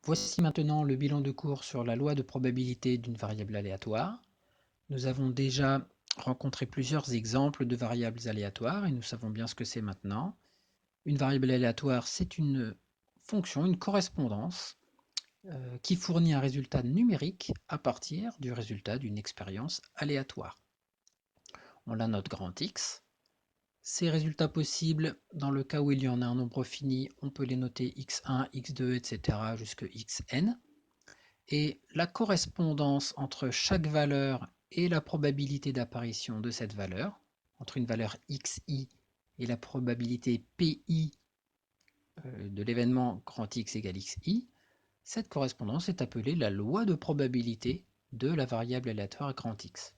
Voici maintenant le bilan de cours sur la loi de probabilité d'une variable aléatoire. Nous avons déjà rencontré plusieurs exemples de variables aléatoires et nous savons bien ce que c'est maintenant. Une variable aléatoire, c'est une fonction, une correspondance qui fournit un résultat numérique à partir du résultat d'une expérience aléatoire. On la note grand X. Ces résultats possibles, dans le cas où il y en a un nombre fini, on peut les noter x1, x2, etc. jusqu'à xn. Et la correspondance entre chaque valeur et la probabilité d'apparition de cette valeur, entre une valeur xi et la probabilité pi de l'événement grand X égale xi, cette correspondance est appelée la loi de probabilité de la variable aléatoire grand X.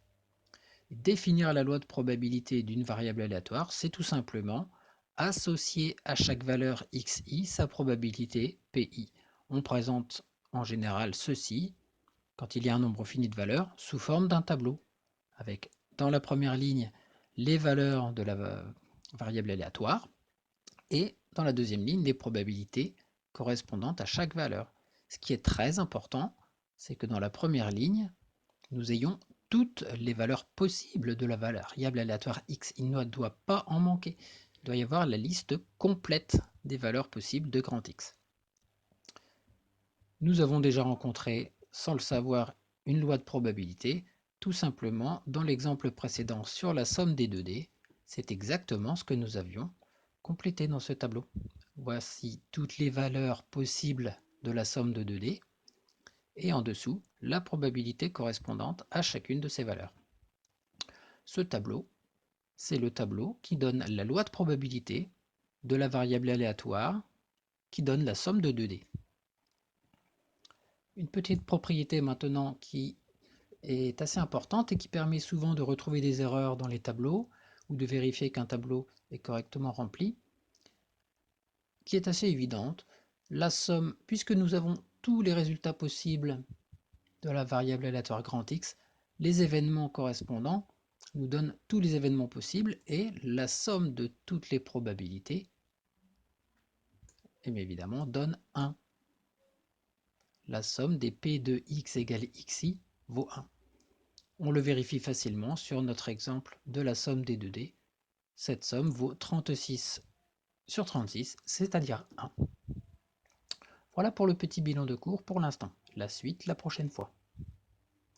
Définir la loi de probabilité d'une variable aléatoire, c'est tout simplement associer à chaque valeur xi sa probabilité pi. On présente en général ceci, quand il y a un nombre fini de valeurs, sous forme d'un tableau, avec dans la première ligne les valeurs de la variable aléatoire, et dans la deuxième ligne les probabilités correspondantes à chaque valeur. Ce qui est très important, c'est que dans la première ligne, nous ayons toutes les valeurs possibles de la variable aléatoire x. Il ne doit pas en manquer. Il doit y avoir la liste complète des valeurs possibles de grand X. Nous avons déjà rencontré, sans le savoir, une loi de probabilité. Tout simplement, dans l'exemple précédent sur la somme des 2D, c'est exactement ce que nous avions complété dans ce tableau. Voici toutes les valeurs possibles de la somme de 2D et en dessous, la probabilité correspondante à chacune de ces valeurs. Ce tableau, c'est le tableau qui donne la loi de probabilité de la variable aléatoire qui donne la somme de 2D. Une petite propriété maintenant qui est assez importante et qui permet souvent de retrouver des erreurs dans les tableaux ou de vérifier qu'un tableau est correctement rempli, qui est assez évidente. La somme, puisque nous avons tous les résultats possibles de la variable aléatoire grand X, les événements correspondants nous donnent tous les événements possibles et la somme de toutes les probabilités, et bien évidemment, donne 1. La somme des p de x égale xi vaut 1. On le vérifie facilement sur notre exemple de la somme des 2D. Cette somme vaut 36 sur 36, c'est-à-dire 1. Voilà pour le petit bilan de cours pour l'instant. La suite la prochaine fois.